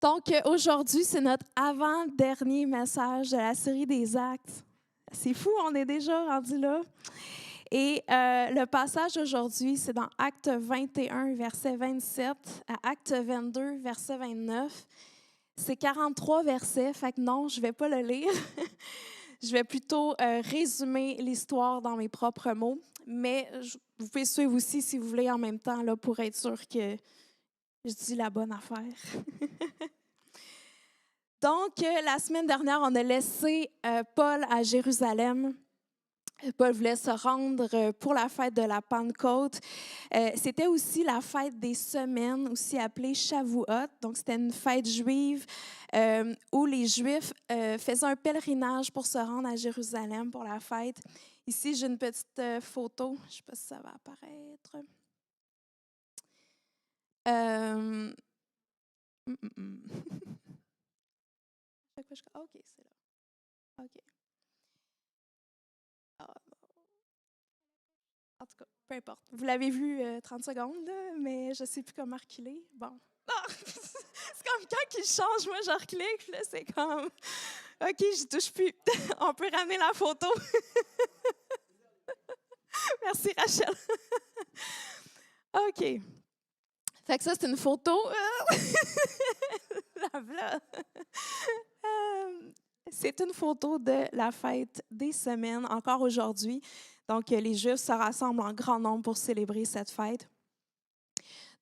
Donc, aujourd'hui, c'est notre avant-dernier message de la série des Actes. C'est fou, on est déjà rendu là. Et le passage aujourd'hui, c'est dans Acte 21, verset 27 à Acte 22, verset 29. C'est 43 versets, fait que non, je ne vais pas le lire. Je vais plutôt résumer l'histoire dans mes propres mots. Mais vous pouvez suivre aussi, si vous voulez, en même temps, là, pour être sûr que je dis la bonne affaire. Donc, la semaine dernière, on a laissé Paul à Jérusalem. Paul voulait se rendre pour la fête de la Pentecôte. C'était aussi la fête des semaines, aussi appelée Shavuot. Donc, c'était une fête juive où les Juifs faisaient un pèlerinage pour se rendre à Jérusalem pour la fête. Ici, j'ai une petite photo. Je ne sais pas si ça va apparaître. OK, c'est là. OK. En tout cas, peu importe. Vous l'avez vu 30 secondes, là, mais je ne sais plus comment reculer. Bon. Ah! C'est comme quand il change, moi, je reclique, puis là, c'est comme... OK, je touche plus. On peut ramener la photo. Merci, Rachel. OK. Fait que ça, c'est une photo. Là. C'est une photo de la fête des semaines, encore aujourd'hui. Donc, les Juifs se rassemblent en grand nombre pour célébrer cette fête.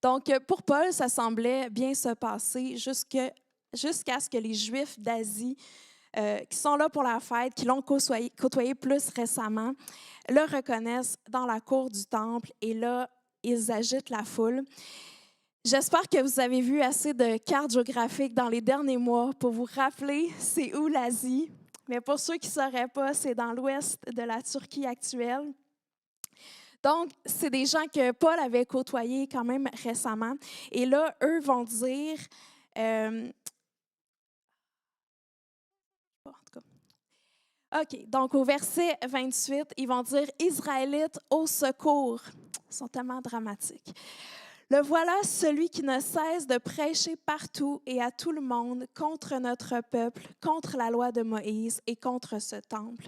Donc, pour Paul, ça semblait bien se passer jusqu'à ce que les Juifs d'Asie, qui sont là pour la fête, qui l'ont côtoyé plus récemment, le reconnaissent dans la cour du temple et là, ils agitent la foule. J'espère que vous avez vu assez de cartes géographiques dans les derniers mois pour vous rappeler c'est où l'Asie. Mais pour ceux qui ne sauraient pas, c'est dans l'ouest de la Turquie actuelle. Donc, c'est des gens que Paul avait côtoyés quand même récemment. Et là, eux vont dire... en tout cas. OK, donc au verset 28, ils vont dire « Israélites, au secours ». Ils sont tellement dramatiques. « Le voilà celui qui ne cesse de prêcher partout et à tout le monde contre notre peuple, contre la loi de Moïse et contre ce temple. »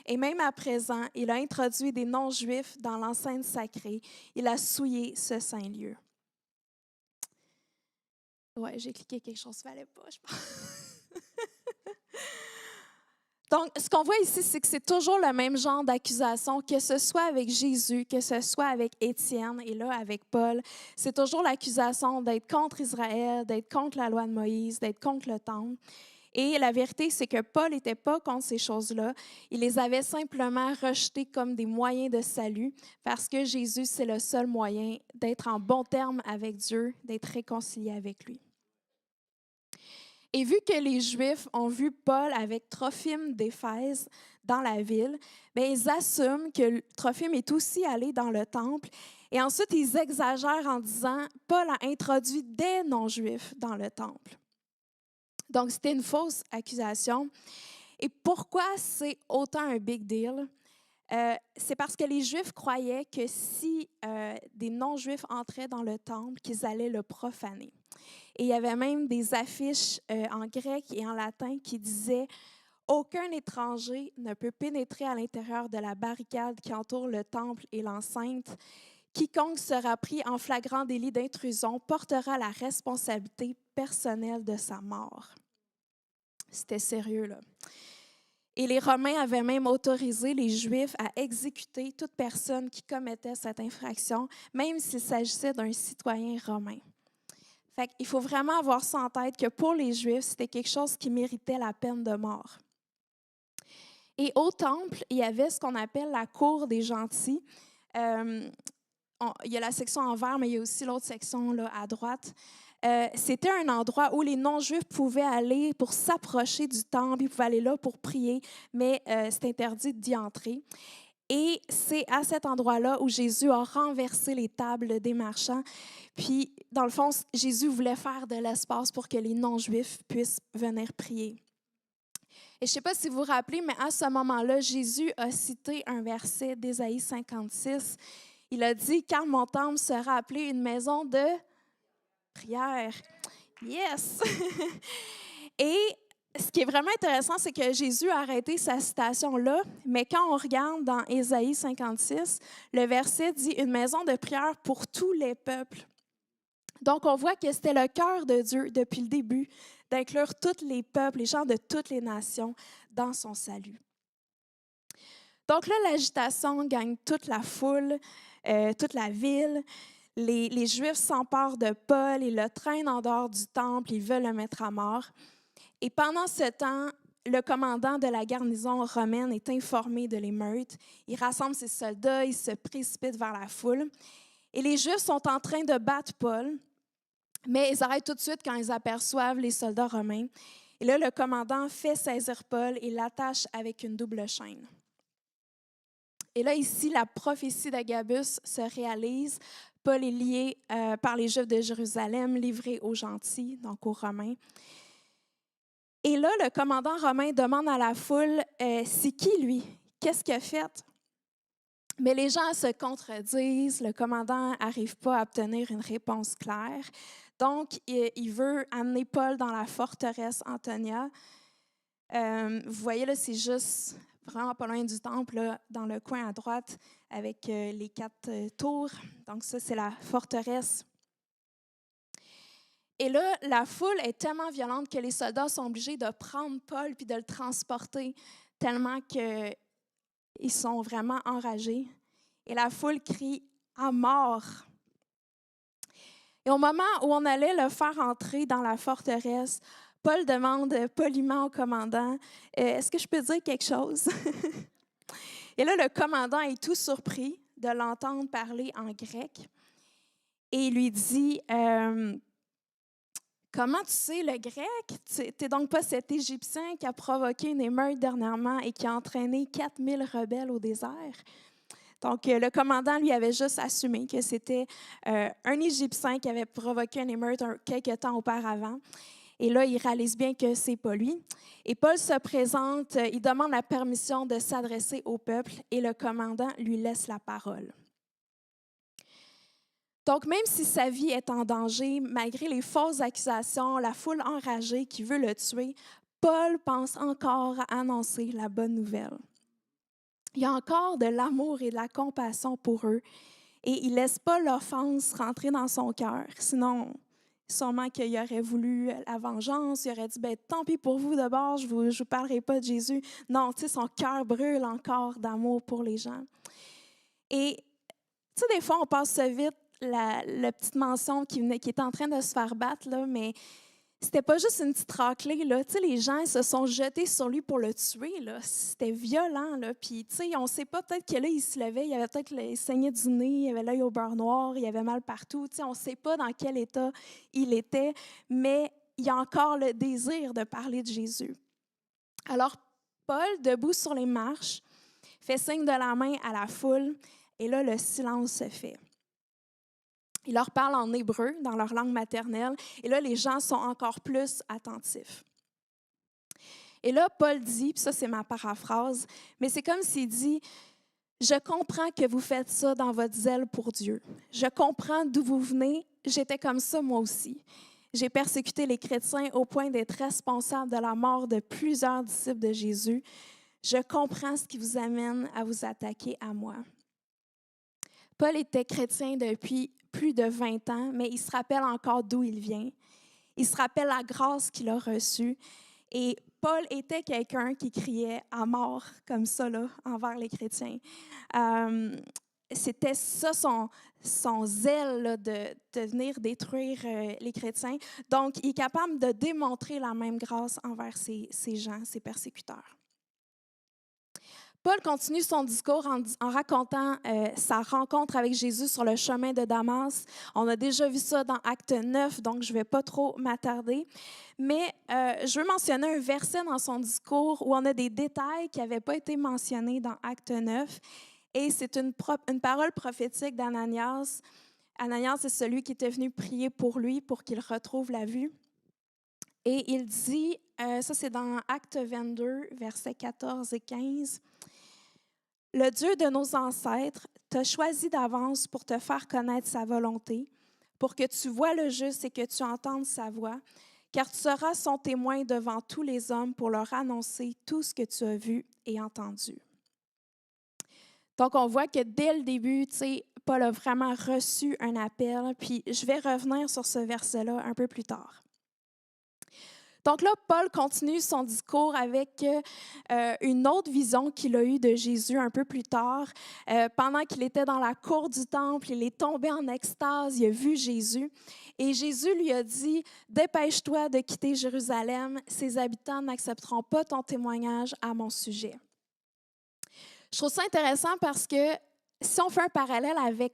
Et même à présent, il a introduit des non-juifs dans l'enceinte sacrée. Il a souillé ce saint lieu. Ouais, j'ai cliqué quelque chose, il ne fallait pas, je pense. Donc, ce qu'on voit ici, c'est que c'est toujours le même genre d'accusation, que ce soit avec Jésus, que ce soit avec Étienne et là avec Paul. C'est toujours l'accusation d'être contre Israël, d'être contre la loi de Moïse, d'être contre le temple. Et la vérité, c'est que Paul n'était pas contre ces choses-là. Il les avait simplement rejetées comme des moyens de salut parce que Jésus, c'est le seul moyen d'être en bon terme avec Dieu, d'être réconcilié avec lui. Et vu que les Juifs ont vu Paul avec Trophime d'Éphèse dans la ville, bien, ils assument que Trophime est aussi allé dans le temple. Et ensuite, ils exagèrent en disant « Paul a introduit des non-Juifs dans le temple ». Donc, c'était une fausse accusation. Et pourquoi c'est autant un big deal? C'est parce que les Juifs croyaient que si des non-Juifs entraient dans le temple, qu'ils allaient le profaner. Et il y avait même des affiches en grec et en latin qui disaient « Aucun étranger ne peut pénétrer à l'intérieur de la barricade qui entoure le temple et l'enceinte. Quiconque sera pris en flagrant délit d'intrusion portera la responsabilité personnelle de sa mort. » C'était sérieux, là. Et les Romains avaient même autorisé les Juifs à exécuter toute personne qui commettait cette infraction, même s'il s'agissait d'un citoyen romain. Fait qu'il faut vraiment avoir ça en tête que pour les Juifs, c'était quelque chose qui méritait la peine de mort. Et au temple, il y avait ce qu'on appelle la cour des gentils. Il y a la section en vert, mais il y a aussi l'autre section là, à droite. C'était un endroit où les non-juifs pouvaient aller pour s'approcher du temple, ils pouvaient aller là pour prier, mais c'est interdit d'y entrer. Et c'est à cet endroit-là où Jésus a renversé les tables des marchands. Puis, dans le fond, Jésus voulait faire de l'espace pour que les non-juifs puissent venir prier. Et je ne sais pas si vous vous rappelez, mais à ce moment-là, Jésus a cité un verset d'Ésaïe 56. Il a dit « Car mon temple sera appelé une maison de prière. » Yes! Et ce qui est vraiment intéressant, c'est que Jésus a arrêté sa citation-là, mais quand on regarde dans Ésaïe 56, le verset dit « Une maison de prière pour tous les peuples ». Donc, on voit que c'était le cœur de Dieu depuis le début, d'inclure tous les peuples, les gens de toutes les nations dans son salut. Donc là, l'agitation gagne toute la foule, toute la ville. Les Juifs s'emparent de Paul, ils le traînent en dehors du temple, ils veulent le mettre à mort. Et pendant ce temps, le commandant de la garnison romaine est informé de l'émeute. Il rassemble ses soldats, il se précipite vers la foule. Et les Juifs sont en train de battre Paul, mais ils arrêtent tout de suite quand ils aperçoivent les soldats romains. Et là, le commandant fait saisir Paul et l'attache avec une double chaîne. Et là, ici, la prophétie d'Agabus se réalise. Paul est lié par les Juifs de Jérusalem, livré aux gentils, donc aux Romains. Et là, le commandant romain demande à la foule, c'est qui lui? Qu'est-ce qu'il a fait? Mais les gens se contredisent. Le commandant n'arrive pas à obtenir une réponse claire. Donc, il veut amener Paul dans la forteresse Antonia. Vous voyez, là, c'est juste vraiment pas loin du temple, là, dans le coin à droite, avec les 4 tours. Donc ça, c'est la forteresse. Et là, la foule est tellement violente que les soldats sont obligés de prendre Paul puis de le transporter, tellement qu'ils sont vraiment enragés. Et la foule crie « à mort ». Et au moment où on allait le faire entrer dans la forteresse, Paul demande poliment au commandant « Est-ce que je peux dire quelque chose? » Et là, le commandant est tout surpris de l'entendre parler en grec. Et il lui dit comment tu sais le grec? Tu n'es donc pas cet Égyptien qui a provoqué une émeute dernièrement et qui a entraîné 4000 rebelles au désert? Donc, le commandant lui avait juste assumé que c'était un Égyptien qui avait provoqué une émeute quelques temps auparavant. Et là, il réalise bien que ce n'est pas lui. Et Paul se présente, il demande la permission de s'adresser au peuple et le commandant lui laisse la parole. Donc, même si sa vie est en danger, malgré les fausses accusations, la foule enragée qui veut le tuer, Paul pense encore à annoncer la bonne nouvelle. Il y a encore de l'amour et de la compassion pour eux et il ne laisse pas l'offense rentrer dans son cœur. Sinon, sûrement qu'il aurait voulu la vengeance, il aurait dit « tant pis pour vous d'abord, je ne vous parlerai pas de Jésus ». Non, son cœur brûle encore d'amour pour les gens. Et des fois, on passe vite la petite mention qui était en train de se faire battre, là, mais c'était pas juste une petite raclée. Là. Les gens ils se sont jetés sur lui pour le tuer. Là. C'était violent. Là. Puis, on ne sait pas, peut-être que là, il se levait, il avait peut-être il saignait du nez, il avait l'œil au beurre noir, il avait mal partout. On ne sait pas dans quel état il était, mais il y a encore le désir de parler de Jésus. Alors, Paul, debout sur les marches, fait signe de la main à la foule, et là, le silence se fait. Il leur parle en hébreu, dans leur langue maternelle, et là, les gens sont encore plus attentifs. Et là, Paul dit, puis ça, c'est ma paraphrase, mais c'est comme s'il dit « Je comprends que vous faites ça dans votre zèle pour Dieu. Je comprends d'où vous venez. J'étais comme ça moi aussi. J'ai persécuté les chrétiens au point d'être responsable de la mort de plusieurs disciples de Jésus. Je comprends ce qui vous amène à vous attaquer à moi. » Paul était chrétien depuis plus de 20 ans, mais il se rappelle encore d'où il vient. Il se rappelle la grâce qu'il a reçue. Et Paul était quelqu'un qui criait à mort comme ça là, envers les chrétiens. C'était ça son zèle là, de venir détruire les chrétiens. Donc, il est capable de démontrer la même grâce envers ces gens, ces persécuteurs. Paul continue son discours en racontant sa rencontre avec Jésus sur le chemin de Damas. On a déjà vu ça dans Acte 9, donc je ne vais pas trop m'attarder. Mais je veux mentionner un verset dans son discours où on a des détails qui n'avaient pas été mentionnés dans Acte 9. Et c'est une parole prophétique d'Ananias. Ananias, c'est celui qui était venu prier pour lui, pour qu'il retrouve la vue. Et il dit, ça c'est dans Acte 22, versets 14 et 15, « Le Dieu de nos ancêtres t'a choisi d'avance pour te faire connaître sa volonté, pour que tu vois le juste et que tu entendes sa voix, car tu seras son témoin devant tous les hommes pour leur annoncer tout ce que tu as vu et entendu. » Donc, on voit que dès le début, Paul a vraiment reçu un appel, puis je vais revenir sur ce verset-là un peu plus tard. Donc là, Paul continue son discours avec une autre vision qu'il a eue de Jésus un peu plus tard. Pendant qu'il était dans la cour du temple, il est tombé en extase, il a vu Jésus. Et Jésus lui a dit, « Dépêche-toi de quitter Jérusalem, ses habitants n'accepteront pas ton témoignage à mon sujet. » Je trouve ça intéressant parce que si on fait un parallèle avec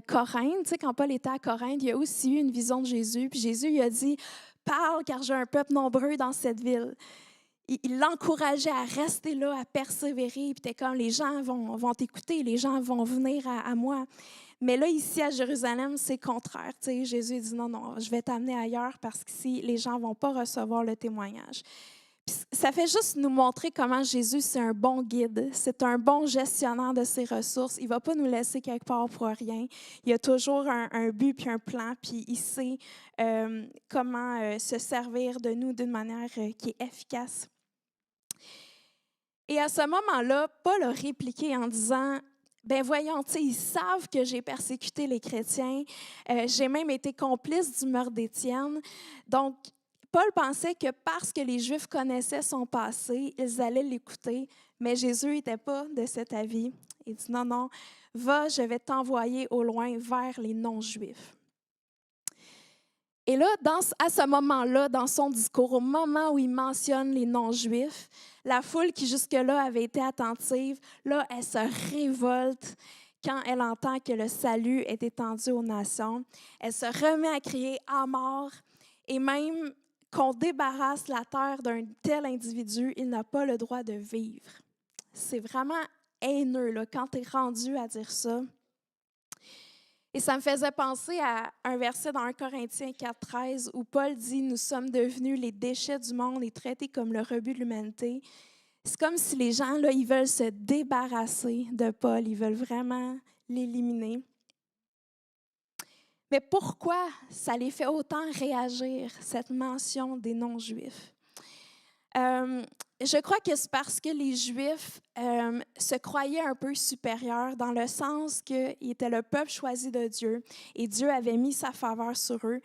Corinthe, quand Paul était à Corinthe, il y a aussi eu une vision de Jésus. Puis Jésus lui a dit, « Parle, car j'ai un peuple nombreux dans cette ville. » Il l'encourageait à rester là, à persévérer. Puis t'es comme, les gens vont t'écouter, les gens vont venir à moi. Mais là, ici à Jérusalem, c'est contraire. Jésus dit, non, je vais t'amener ailleurs parce qu'ici, les gens ne vont pas recevoir le témoignage. Puis ça fait juste nous montrer comment Jésus, c'est un bon guide, c'est un bon gestionnaire de ses ressources. Il ne va pas nous laisser quelque part pour rien. Il a toujours un but puis un plan, puis il sait comment se servir de nous d'une manière qui est efficace. Et à ce moment-là, Paul a répliqué en disant, « Ben voyons, ils savent que j'ai persécuté les chrétiens, j'ai même été complice du meurtre d'Étienne. » Donc, Paul pensait que parce que les Juifs connaissaient son passé, ils allaient l'écouter, mais Jésus n'était pas de cet avis. Il dit, « Non, va, je vais t'envoyer au loin vers les non-Juifs. » Et là, à ce moment-là, dans son discours, au moment où il mentionne les non-Juifs, la foule qui jusque-là avait été attentive, là, elle se révolte quand elle entend que le salut est étendu aux nations. Elle se remet à crier « à mort » et même qu'on débarrasse la terre d'un tel individu, il n'a pas le droit de vivre. C'est vraiment haineux là, quand tu es rendu à dire ça. Et ça me faisait penser à un verset dans 1 Corinthiens 4,13 où Paul dit « Nous sommes devenus les déchets du monde et traités comme le rebut de l'humanité. » C'est comme si les gens, là, ils veulent se débarrasser de Paul, ils veulent vraiment l'éliminer. Mais pourquoi ça les fait autant réagir, cette mention des non-Juifs? Je crois que c'est parce que les Juifs se croyaient un peu supérieurs dans le sens qu'ils étaient le peuple choisi de Dieu et Dieu avait mis sa faveur sur eux.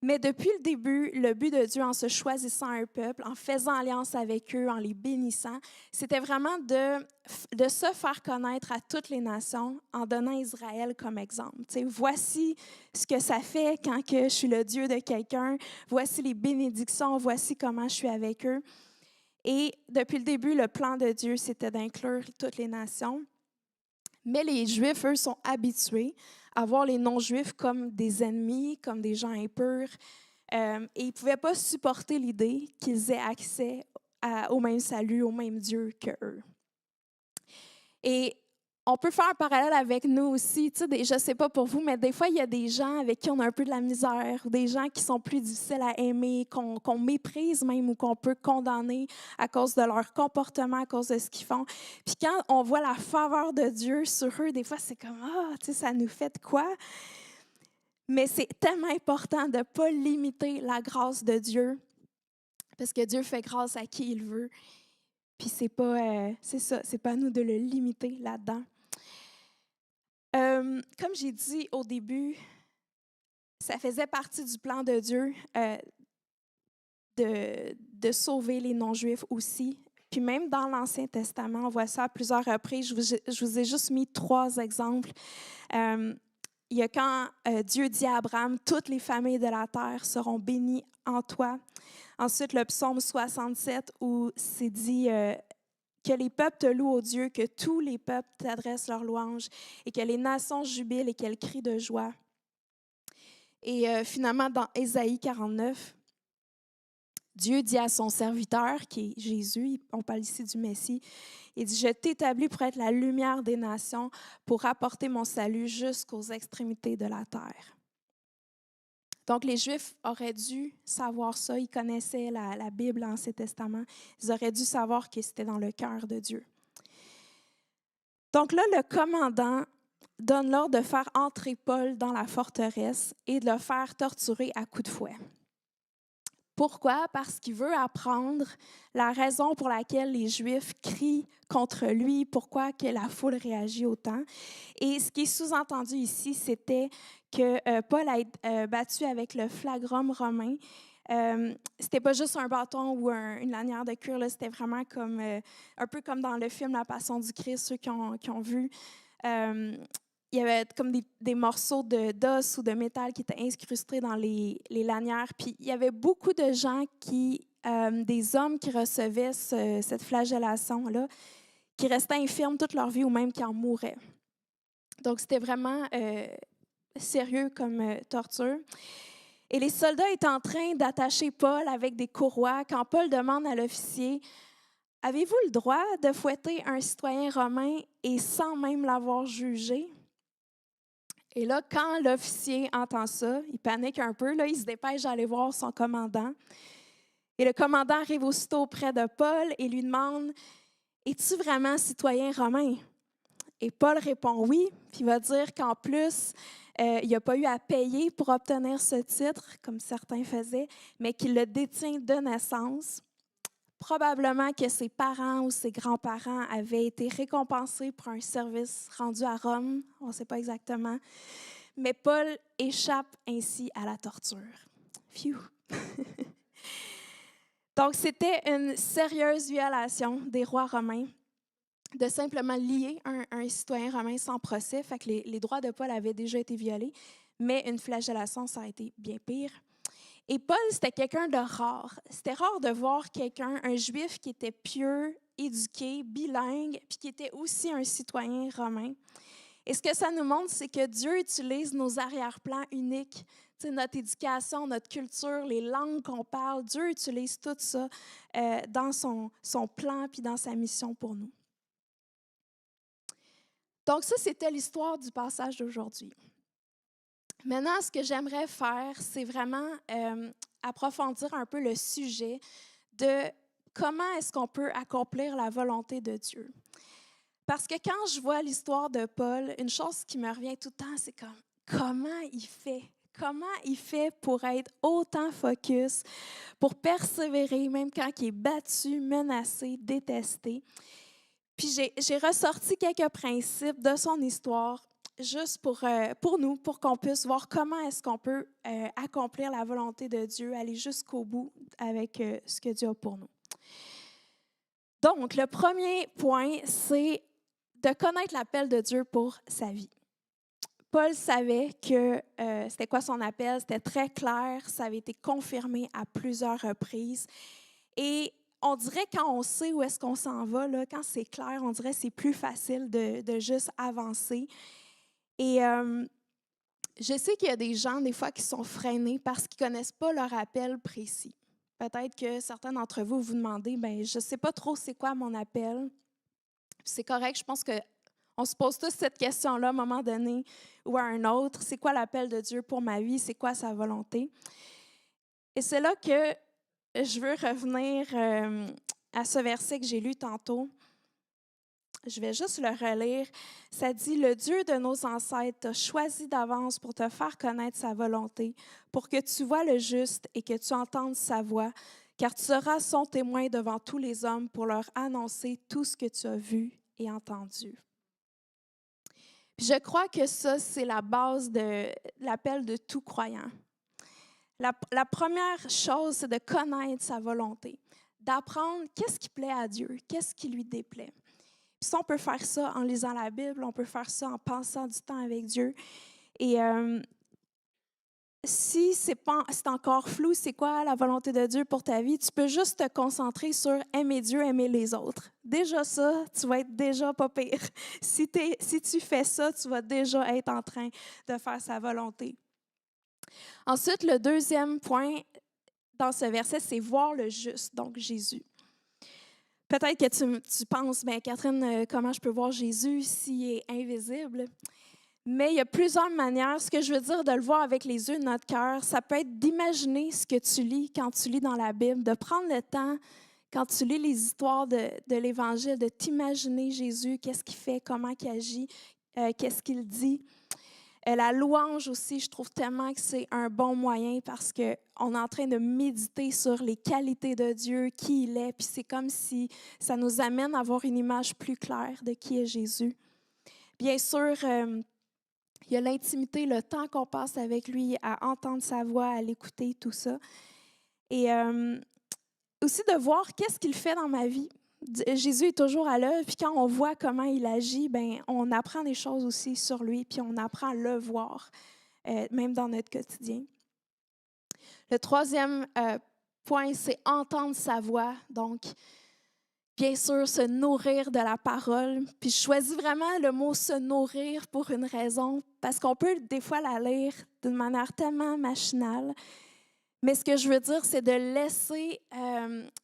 Mais depuis le début, le but de Dieu en se choisissant un peuple, en faisant alliance avec eux, en les bénissant, c'était vraiment de se faire connaître à toutes les nations en donnant Israël comme exemple. T'sais, voici ce que ça fait quand que je suis le Dieu de quelqu'un, voici les bénédictions, voici comment je suis avec eux. Et depuis le début, le plan de Dieu, c'était d'inclure toutes les nations. Mais les Juifs, eux, sont habitués à voir les non-Juifs comme des ennemis, comme des gens impurs. Et ils ne pouvaient pas supporter l'idée qu'ils aient accès au même salut, au même Dieu qu'eux. Et on peut faire un parallèle avec nous aussi. Je ne sais pas pour vous, mais des fois, il y a des gens avec qui on a un peu de la misère, ou des gens qui sont plus difficiles à aimer, qu'on méprise même ou qu'on peut condamner à cause de leur comportement, à cause de ce qu'ils font. Puis quand on voit la faveur de Dieu sur eux, des fois, c'est comme « Ah, ça nous fait de quoi? » Mais c'est tellement important de ne pas limiter la grâce de Dieu, parce que Dieu fait grâce à qui il veut. Puis c'est pas à nous de le limiter là-dedans. Comme j'ai dit au début, ça faisait partie du plan de Dieu de sauver les non-juifs aussi. Puis même dans l'Ancien Testament, on voit ça à plusieurs reprises. Je vous ai juste mis 3 exemples. Il y a quand Dieu dit à Abraham, « Toutes les familles de la terre seront bénies en toi. » Ensuite, le psaume 67 où c'est dit que les peuples te louent, ô Dieu, que tous les peuples t'adressent leurs louanges et que les nations jubilent et qu'elles crient de joie. Et finalement, dans Ésaïe 49, Dieu dit à son serviteur, qui est Jésus, on parle ici du Messie, il dit « Je t'établis pour être la lumière des nations, pour apporter mon salut jusqu'aux extrémités de la terre. » Donc, les Juifs auraient dû savoir ça. Ils connaissaient la Bible, l'Ancien Testament. Ils auraient dû savoir que c'était dans le cœur de Dieu. Donc là, le commandant donne l'ordre de faire entrer Paul dans la forteresse et de le faire torturer à coups de fouet. Pourquoi? Parce qu'il veut apprendre la raison pour laquelle les Juifs crient contre lui, pourquoi que la foule réagit autant. Et ce qui est sous-entendu ici, c'était que Paul a été battu avec le flagrum romain. C'était pas juste un bâton ou une lanière de cuir, là, c'était vraiment comme un peu comme dans le film La Passion du Christ, ceux qui ont vu. Il y avait comme des morceaux d'os ou de métal qui étaient incrustés dans les lanières. Puis il y avait beaucoup de gens des hommes qui recevaient cette flagellation-là, qui restaient infirmes toute leur vie ou même qui en mouraient. Donc c'était vraiment sérieux comme torture. Et les soldats étaient en train d'attacher Paul avec des courroies quand Paul demande à l'officier: « Avez-vous le droit de fouetter un citoyen romain et sans même l'avoir jugé? » Et là, quand l'officier entend ça, il panique un peu, là, il se dépêche d'aller voir son commandant. Et le commandant arrive aussitôt auprès de Paul et lui demande: « Es-tu vraiment citoyen romain? » Et Paul répond oui, puis il va dire qu'en plus, il n'a pas eu à payer pour obtenir ce titre, comme certains faisaient, mais qu'il le détient de naissance. Probablement que ses parents ou ses grands-parents avaient été récompensés pour un service rendu à Rome, on ne sait pas exactement, mais Paul échappe ainsi à la torture. Phew! Donc, c'était une sérieuse violation des rois romains de simplement lier un citoyen romain sans procès. Fait que les droits de Paul avaient déjà été violés, mais une flagellation, ça a été bien pire. Et Paul, c'était quelqu'un de rare. C'était rare de voir quelqu'un, un juif qui était pieux, éduqué, bilingue, puis qui était aussi un citoyen romain. Et ce que ça nous montre, c'est que Dieu utilise nos arrière-plans uniques. Tu sais, notre éducation, notre culture, les langues qu'on parle, Dieu utilise tout ça dans son plan puis dans sa mission pour nous. Donc ça, c'était l'histoire du passage d'aujourd'hui. Maintenant, ce que j'aimerais faire, c'est vraiment approfondir un peu le sujet de comment est-ce qu'on peut accomplir la volonté de Dieu. Parce que quand je vois l'histoire de Paul, une chose qui me revient tout le temps, c'est comment il fait? Comment il fait pour être autant focus, pour persévérer, même quand il est battu, menacé, détesté? Puis j'ai ressorti quelques principes de son histoire juste pour nous, pour qu'on puisse voir comment est-ce qu'on peut accomplir la volonté de Dieu, aller jusqu'au bout avec ce que Dieu a pour nous. Donc, le premier point, c'est de connaître l'appel de Dieu pour sa vie. Paul savait que c'était quoi son appel, c'était très clair, ça avait été confirmé à plusieurs reprises. Et on dirait quand on sait où est-ce qu'on s'en va, là, quand c'est clair, on dirait que c'est plus facile de juste avancer. Et je sais qu'il y a des gens, des fois, qui sont freinés parce qu'ils ne connaissent pas leur appel précis. Peut-être que certains d'entre vous vous demandez, ben je ne sais pas trop c'est quoi mon appel. C'est correct, je pense qu'on se pose tous cette question-là à un moment donné ou à un autre. C'est quoi l'appel de Dieu pour ma vie? C'est quoi sa volonté? Et c'est là que je veux revenir à ce verset que j'ai lu tantôt. Je vais juste le relire. Ça dit: « Le Dieu de nos ancêtres t'a choisi d'avance pour te faire connaître sa volonté, pour que tu vois le juste et que tu entendes sa voix, car tu seras son témoin devant tous les hommes pour leur annoncer tout ce que tu as vu et entendu. » Puis je crois que ça, c'est la base de l'appel de tout croyant. La première chose, c'est de connaître sa volonté, d'apprendre qu'est-ce qui plaît à Dieu, qu'est-ce qui lui déplaît. Puis ça, on peut faire ça en lisant la Bible, on peut faire ça en passant du temps avec Dieu. Et si c'est encore flou, c'est quoi la volonté de Dieu pour ta vie, tu peux juste te concentrer sur aimer Dieu, aimer les autres. Déjà ça, tu vas être déjà pas pire. Si tu fais ça, tu vas déjà être en train de faire sa volonté. Ensuite, le deuxième point dans ce verset, c'est voir le juste, donc Jésus. Peut-être que tu penses, bien, Catherine, comment je peux voir Jésus s'il est invisible? Mais il y a plusieurs manières. Ce que je veux dire de le voir avec les yeux de notre cœur, ça peut être d'imaginer ce que tu lis quand tu lis dans la Bible, de prendre le temps, quand tu lis les histoires de l'Évangile, de t'imaginer Jésus, qu'est-ce qu'il fait, comment il agit, qu'est-ce qu'il dit. La louange aussi, je trouve tellement que c'est un bon moyen parce qu'on est en train de méditer sur les qualités de Dieu, qui il est, puis c'est comme si ça nous amène à avoir une image plus claire de qui est Jésus. Bien sûr, il y a l'intimité, le temps qu'on passe avec lui, à entendre sa voix, à l'écouter, tout ça. Et aussi de voir qu'est-ce qu'il fait dans ma vie. Jésus est toujours à l'œuvre, puis quand on voit comment il agit, ben, on apprend des choses aussi sur lui, puis on apprend à le voir, même dans notre quotidien. Le troisième point, c'est entendre sa voix. Donc, bien sûr, se nourrir de la parole. Puis je choisis vraiment le mot « se nourrir » pour une raison, parce qu'on peut des fois la lire d'une manière tellement machinale. Mais ce que je veux dire, c'est de laisser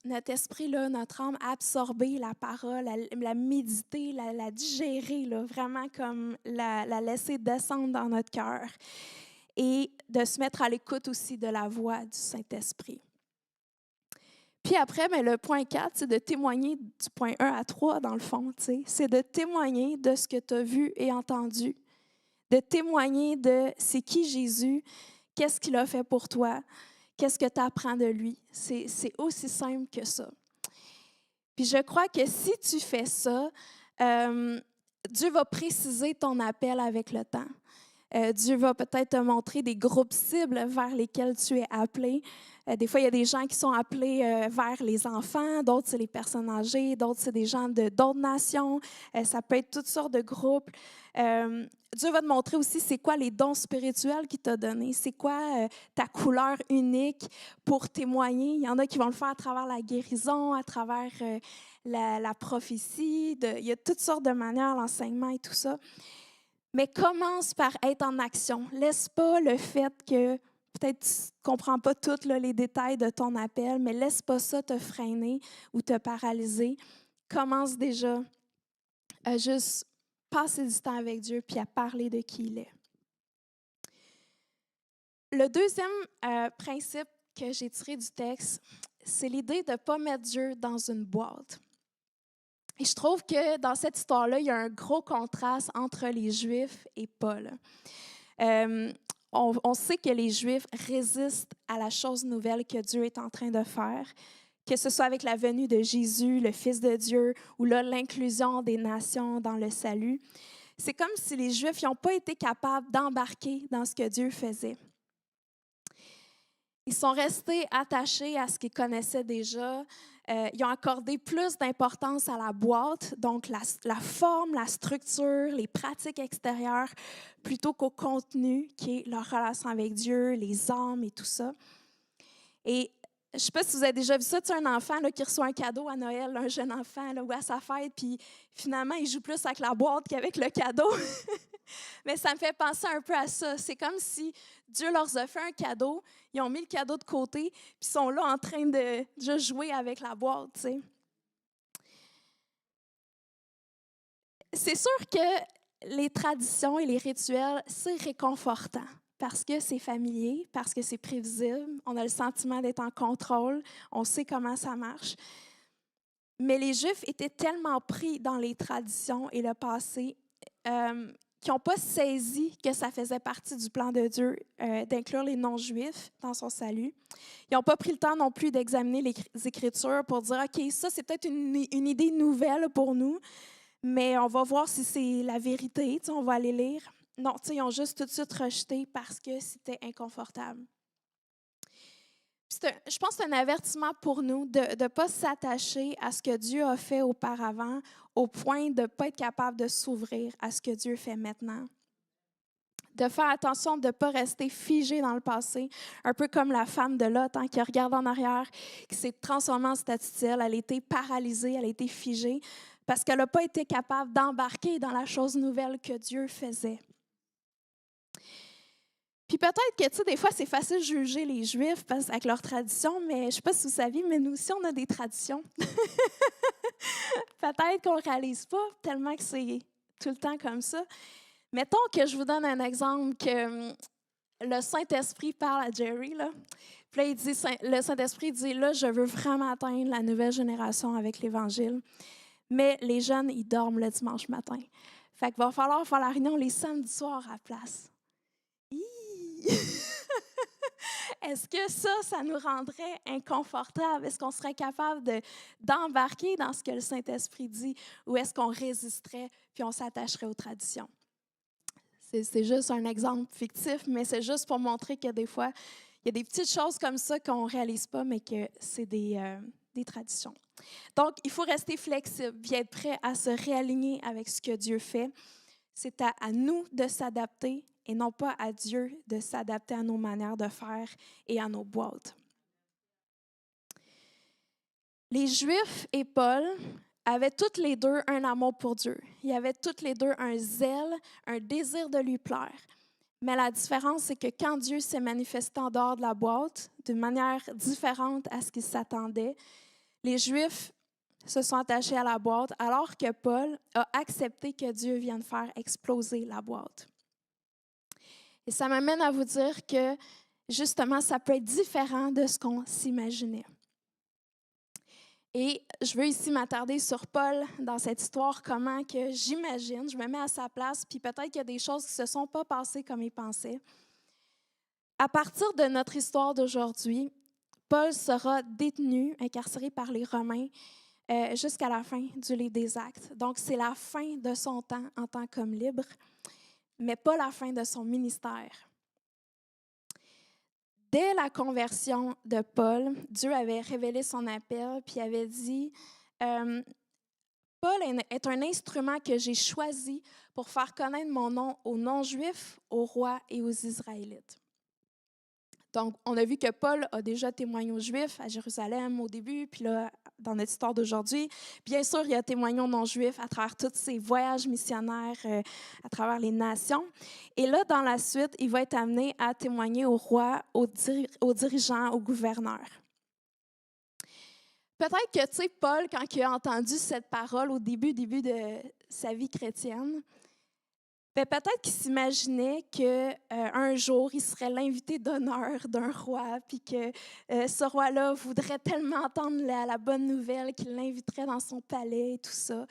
notre esprit, là, notre âme absorber la parole, la méditer, la digérer, là, vraiment comme la laisser descendre dans notre cœur. Et de se mettre à l'écoute aussi de la voix du Saint-Esprit. Puis après, bien, le point 4, c'est de témoigner du point 1 à 3, dans le fond. C'est de témoigner de ce que tu as vu et entendu. De témoigner de c'est qui Jésus, qu'est-ce qu'il a fait pour toi, qu'est-ce que tu apprends de lui. C'est aussi simple que ça. Puis je crois que si tu fais ça, Dieu va préciser ton appel avec le temps. Dieu va peut-être te montrer des groupes cibles vers lesquels tu es appelé. Des fois, il y a des gens qui sont appelés vers les enfants, d'autres, c'est les personnes âgées, d'autres, c'est des gens d'autres nations. Ça peut être toutes sortes de groupes. Dieu va te montrer aussi c'est quoi les dons spirituels qu'il t'a donnés, c'est quoi ta couleur unique pour témoigner. Il y en a qui vont le faire à travers la guérison, à travers la prophétie. Il y a toutes sortes de manières, l'enseignement et tout ça. Mais commence par être en action. Laisse pas le fait que peut-être tu ne comprends pas tous les détails de ton appel, mais laisse pas ça te freiner ou te paralyser. Commence déjà à juste passer du temps avec Dieu puis à parler de qui il est. Le deuxième principe que j'ai tiré du texte, c'est l'idée de ne pas mettre Dieu dans une boîte. Et je trouve que dans cette histoire-là, il y a un gros contraste entre les Juifs et Paul. On sait que les Juifs résistent à la chose nouvelle que Dieu est en train de faire, que ce soit avec la venue de Jésus, le Fils de Dieu, ou là, l'inclusion des nations dans le salut. C'est comme si les Juifs n'ont pas été capables d'embarquer dans ce que Dieu faisait. Ils sont restés attachés à ce qu'ils connaissaient déjà. Ils ont accordé plus d'importance à la boîte, donc la forme, la structure, les pratiques extérieures, plutôt qu'au contenu qui est leur relation avec Dieu, les âmes et tout ça. Et je ne sais pas si vous avez déjà vu ça, tu sais, un enfant là, qui reçoit un cadeau à Noël, un jeune enfant là, ou à sa fête, puis finalement, il joue plus avec la boîte qu'avec le cadeau. Mais ça me fait penser un peu à ça. C'est comme si Dieu leur a fait un cadeau, ils ont mis le cadeau de côté, puis ils sont là en train de juste jouer avec la boîte, tu sais. C'est sûr que les traditions et les rituels, c'est réconfortant parce que c'est familier, parce que c'est prévisible, on a le sentiment d'être en contrôle, on sait comment ça marche. Mais les Juifs étaient tellement pris dans les traditions et le passé qui n'ont pas saisi que ça faisait partie du plan de Dieu d'inclure les non-juifs dans son salut. Ils n'ont pas pris le temps non plus d'examiner les Écritures pour dire, OK, ça, c'est peut-être une idée nouvelle pour nous, mais on va voir si c'est la vérité, on va aller lire. Non, ils ont juste tout de suite rejeté parce que c'était inconfortable. Je pense que c'est un avertissement pour nous de ne pas s'attacher à ce que Dieu a fait auparavant au point de ne pas être capable de s'ouvrir à ce que Dieu fait maintenant. De faire attention de ne pas rester figé dans le passé, un peu comme la femme de Lot qui regarde en arrière, qui s'est transformée en statue de sel. Elle a été paralysée, elle a été figée parce qu'elle n'a pas été capable d'embarquer dans la chose nouvelle que Dieu faisait. Puis peut-être que, tu sais, des fois, c'est facile de juger les Juifs avec leurs traditions, mais je ne sais pas si vous saviez, mais nous aussi, on a des traditions. Peut-être qu'on ne le réalise pas tellement que c'est tout le temps comme ça. Mettons que je vous donne un exemple que le Saint-Esprit parle à Jerry, là. Puis là, le Saint-Esprit dit, là, je veux vraiment atteindre la nouvelle génération avec l'Évangile. Mais les jeunes, ils dorment le dimanche matin. Fait qu'il va falloir faire la réunion les samedis soirs à la place. Est-ce que ça nous rendrait inconfortable? Est-ce qu'on serait capable d'embarquer dans ce que le Saint-Esprit dit ou est-ce qu'on résisterait puis on s'attacherait aux traditions? C'est juste un exemple fictif, mais c'est juste pour montrer que des fois, il y a des petites choses comme ça qu'on ne réalise pas, mais que c'est des traditions. Donc, il faut rester flexible et être prêt à se réaligner avec ce que Dieu fait. C'est à nous de s'adapter et non pas à Dieu de s'adapter à nos manières de faire et à nos boîtes. Les Juifs et Paul avaient toutes les deux un amour pour Dieu. Ils avaient toutes les deux un zèle, un désir de lui plaire. Mais la différence, c'est que quand Dieu s'est manifesté en dehors de la boîte, d'une manière différente à ce qu'ils s'attendaient, les Juifs se sont attachés à la boîte, alors que Paul a accepté que Dieu vienne faire exploser la boîte. Et ça m'amène à vous dire que, justement, ça peut être différent de ce qu'on s'imaginait. Et je veux ici m'attarder sur Paul dans cette histoire, comment que j'imagine, je me mets à sa place, puis peut-être qu'il y a des choses qui ne se sont pas passées comme il pensait. À partir de notre histoire d'aujourd'hui, Paul sera détenu, incarcéré par les Romains jusqu'à la fin du livre des Actes. Donc, c'est la fin de son temps en tant qu'homme libre, mais pas la fin de son ministère. Dès la conversion de Paul, Dieu avait révélé son appel, puis avait dit Paul est un instrument que j'ai choisi pour faire connaître mon nom aux non-juifs, aux rois et aux Israélites. Donc, on a vu que Paul a déjà témoigné aux Juifs à Jérusalem au début, puis là, dans notre histoire d'aujourd'hui. Bien sûr, il a témoigné aux non-juifs à travers tous ses voyages missionnaires à travers les nations. Et là, dans la suite, il va être amené à témoigner aux rois, aux dirigeants, aux gouverneurs. Peut-être que, tu sais, Paul, quand il a entendu cette parole au début de sa vie chrétienne, bien, peut-être qu'il s'imaginait qu'un jour, il serait l'invité d'honneur d'un roi, puis que ce roi-là voudrait tellement entendre la bonne nouvelle qu'il l'inviterait dans son palais et tout ça.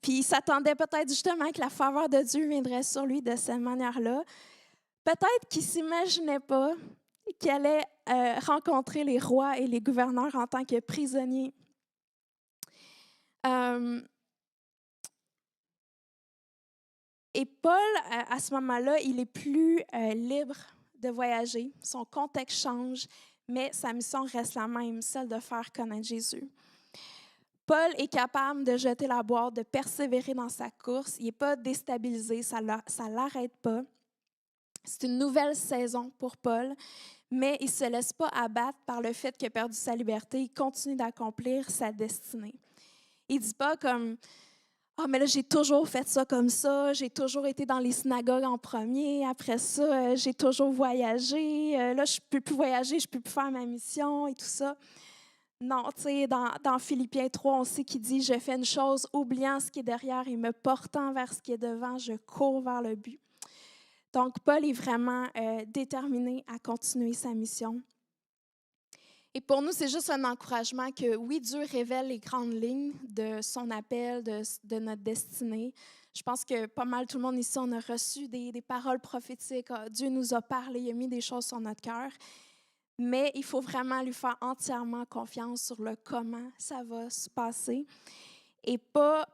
Puis il s'attendait peut-être justement que la faveur de Dieu viendrait sur lui de cette manière-là. Peut-être qu'il ne s'imaginait pas qu'il allait rencontrer les rois et les gouverneurs en tant que prisonniers. Et Paul, à ce moment-là, il est plus libre de voyager. Son contexte change, mais sa mission reste la même, celle de faire connaître Jésus. Paul est capable de jeter la boîte, de persévérer dans sa course. Il n'est pas déstabilisé, ça ne l'arrête pas. C'est une nouvelle saison pour Paul, mais il ne se laisse pas abattre par le fait qu'il a perdu sa liberté. Il continue d'accomplir sa destinée. Il ne dit pas comme « Ah, mais là, j'ai toujours fait ça comme ça, j'ai toujours été dans les synagogues en premier, après ça, j'ai toujours voyagé, là, je ne peux plus voyager, je ne peux plus faire ma mission et tout ça. » Non, tu sais, dans Philippiens 3, on sait qu'il dit « Je fais une chose, oubliant ce qui est derrière et me portant vers ce qui est devant, je cours vers le but. » Donc, Paul est vraiment déterminé à continuer sa mission. Et pour nous, c'est juste un encouragement que, oui, Dieu révèle les grandes lignes de son appel, de notre destinée. Je pense que pas mal tout le monde ici, on a reçu des paroles prophétiques. Dieu nous a parlé, il a mis des choses sur notre cœur. Mais il faut vraiment lui faire entièrement confiance sur le comment ça va se passer et pas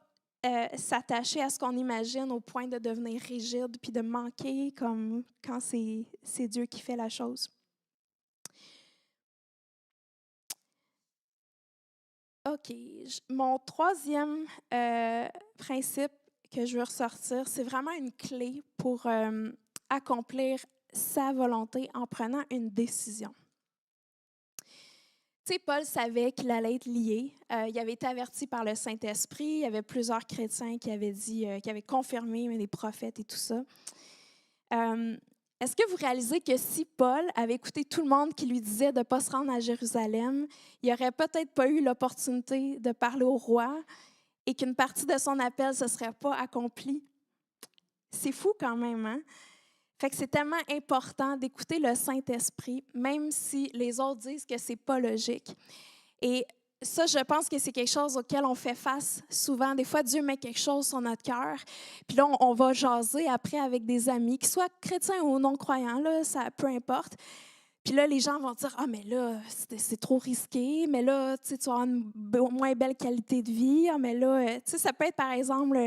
s'attacher à ce qu'on imagine au point de devenir rigide puis de manquer comme quand c'est Dieu qui fait la chose. OK. Mon troisième principe que je veux ressortir, c'est vraiment une clé pour accomplir sa volonté en prenant une décision. Tu sais, Paul savait qu'il allait être lié. Il avait été averti par le Saint-Esprit. Il y avait plusieurs chrétiens qui avaient dit, qui avaient confirmé, mais les prophètes et tout ça. Est-ce que vous réalisez que si Paul avait écouté tout le monde qui lui disait de ne pas se rendre à Jérusalem, il n'aurait peut-être pas eu l'opportunité de parler au roi et qu'une partie de son appel ne se serait pas accomplie? C'est fou quand même, hein? Fait que c'est tellement important d'écouter le Saint-Esprit, même si les autres disent que ce n'est pas logique. Et ça, je pense que c'est quelque chose auquel on fait face souvent. Des fois, Dieu met quelque chose sur notre cœur, puis là, on va jaser après avec des amis, qu'ils soient chrétiens ou non-croyants, là, ça peu importe. Puis là, les gens vont dire: Ah, mais là, c'est trop risqué, mais là, tu sais, tu vas avoir une moins belle qualité de vie. Ah, mais là, tu sais, ça peut être, par exemple,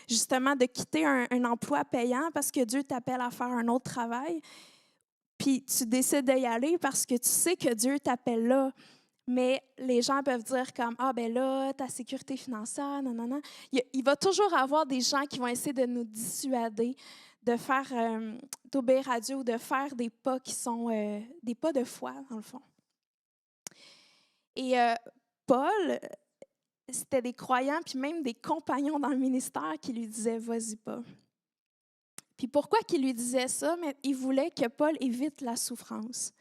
justement, de quitter un emploi payant parce que Dieu t'appelle à faire un autre travail. Puis tu décides d'y aller parce que tu sais que Dieu t'appelle là. Mais les gens peuvent dire comme: Ah, ben là, ta sécurité financière, non, non, non. Il va toujours avoir des gens qui vont essayer de nous dissuader de faire, d'obéir à Dieu ou de faire des pas qui sont des pas de foi, dans le fond. Et Paul, c'était des croyants, puis même des compagnons dans le ministère qui lui disaient: Vas-y pas. Puis pourquoi qu'il lui disait ça? Mais il voulait que Paul évite la souffrance.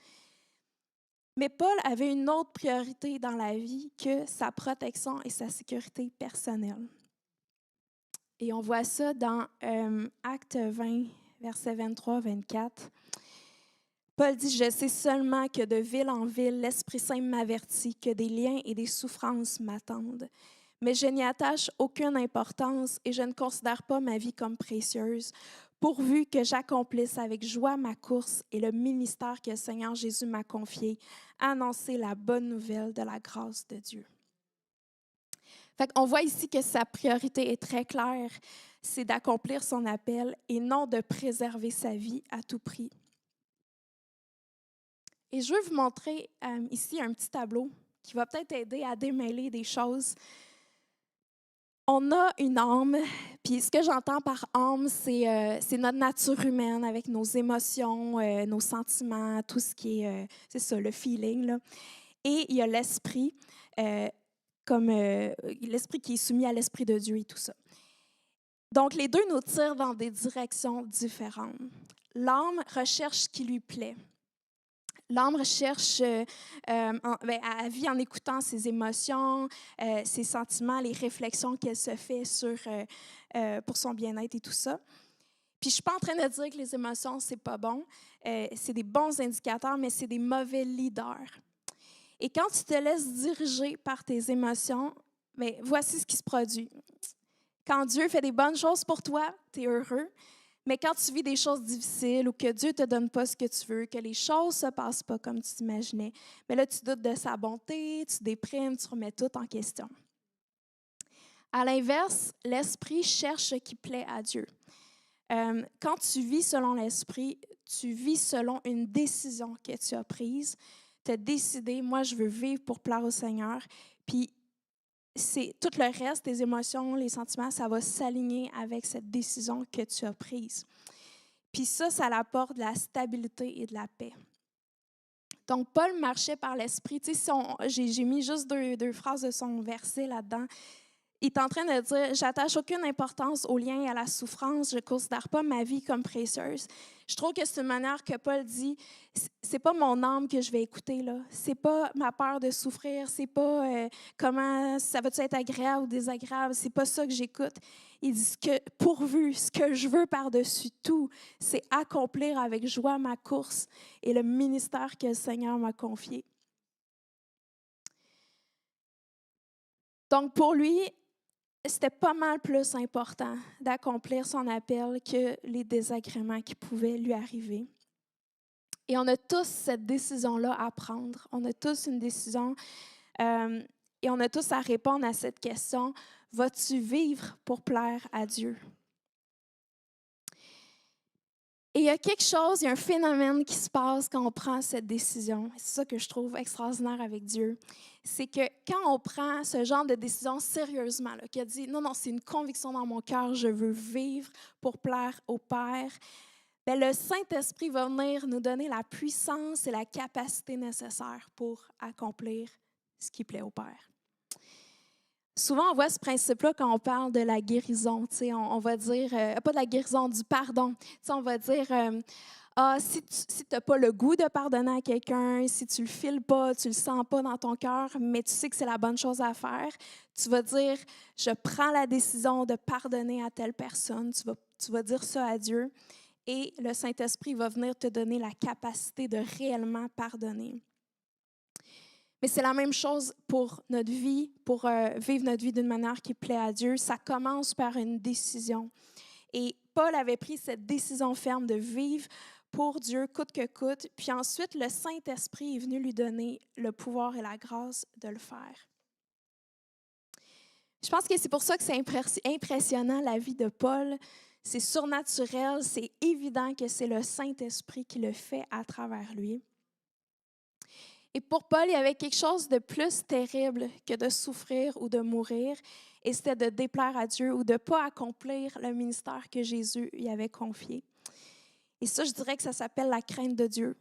Mais Paul avait une autre priorité dans la vie que sa protection et sa sécurité personnelle. Et on voit ça dans Actes 20, versets 23-24. Paul dit: Je sais seulement que de ville en ville, l'Esprit Saint m'avertit que des liens et des souffrances m'attendent. Mais je n'y attache aucune importance et je ne considère pas ma vie comme précieuse, pourvu que j'accomplisse avec joie ma course et le ministère que le Seigneur Jésus m'a confié, annoncer la bonne nouvelle de la grâce de Dieu. Fait qu'on voit ici que sa priorité est très claire, c'est d'accomplir son appel et non de préserver sa vie à tout prix. Et je veux vous montrer ici un petit tableau qui va peut-être aider à démêler des choses. On a une âme, puis ce que j'entends par âme, c'est notre nature humaine avec nos émotions, nos sentiments, tout ce qui est, c'est ça, le feeling, là. Et il y a l'esprit, comme l'esprit qui est soumis à l'esprit de Dieu et tout ça. Donc, les deux nous tirent dans des directions différentes. L'âme recherche ce qui lui plaît. L'âme recherche, elle vit en écoutant ses émotions, ses sentiments, les réflexions qu'elle se fait pour son bien-être et tout ça. Puis je ne suis pas en train de dire que les émotions, c'est pas bon. C'est des bons indicateurs, mais c'est des mauvais leaders. Et quand tu te laisses diriger par tes émotions, bien, voici ce qui se produit. Quand Dieu fait des bonnes choses pour toi, tu es heureux. Mais quand tu vis des choses difficiles ou que Dieu ne te donne pas ce que tu veux, que les choses ne se passent pas comme tu t'imaginais, mais là, tu doutes de sa bonté, tu déprimes, tu remets tout en question. À l'inverse, l'esprit cherche ce qui plaît à Dieu. Quand tu vis selon l'esprit, tu vis selon une décision que tu as prise. Tu as décidé: moi, je veux vivre pour plaire au Seigneur. Puis, c'est tout le reste, tes émotions, les sentiments, ça va s'aligner avec cette décision que tu as prise. Puis ça apporte de la stabilité et de la paix. Donc, Paul marchait par l'esprit. Tu sais, j'ai mis juste deux phrases de son verset là-dedans. Il est en train de dire: j'attache aucune importance au lien et à la souffrance, je ne considère pas ma vie comme précieuse. Je trouve que c'est une manière que Paul dit: c'est pas mon âme que je vais écouter, là. C'est pas ma peur de souffrir, c'est pas comment ça va être agréable ou désagréable, c'est pas ça que j'écoute. Il dit: ce que je veux par-dessus tout, c'est accomplir avec joie ma course et le ministère que le Seigneur m'a confié. Donc pour lui, c'était pas mal plus important d'accomplir son appel que les désagréments qui pouvaient lui arriver. Et on a tous cette décision-là à prendre. On a tous une décision et on a tous à répondre à cette question: vas-tu vivre pour plaire à Dieu? Et il y a quelque chose, il y a un phénomène qui se passe quand on prend cette décision. C'est ça que je trouve extraordinaire avec Dieu. C'est que quand on prend ce genre de décision sérieusement, qui a dit: non, non, c'est une conviction dans mon cœur, je veux vivre pour plaire au Père, bien, le Saint-Esprit va venir nous donner la puissance et la capacité nécessaires pour accomplir ce qui plaît au Père. Souvent, on voit ce principe-là quand on parle de la guérison. On va dire, pas de la guérison, du pardon. On va dire, si tu n'as pas le goût de pardonner à quelqu'un, si tu ne le files pas, tu ne le sens pas dans ton cœur, mais tu sais que c'est la bonne chose à faire, tu vas dire: je prends la décision de pardonner à telle personne. Tu vas dire ça à Dieu et le Saint-Esprit va venir te donner la capacité de réellement pardonner. Mais c'est la même chose pour notre vie, pour vivre notre vie d'une manière qui plaît à Dieu. Ça commence par une décision. Et Paul avait pris cette décision ferme de vivre pour Dieu, coûte que coûte. Puis ensuite, le Saint-Esprit est venu lui donner le pouvoir et la grâce de le faire. Je pense que c'est pour ça que c'est impressionnant, la vie de Paul. C'est surnaturel, c'est évident que c'est le Saint-Esprit qui le fait à travers lui. Et pour Paul, il y avait quelque chose de plus terrible que de souffrir ou de mourir, et c'était de déplaire à Dieu ou de ne pas accomplir le ministère que Jésus lui avait confié. Et ça, je dirais que ça s'appelle la crainte de Dieu.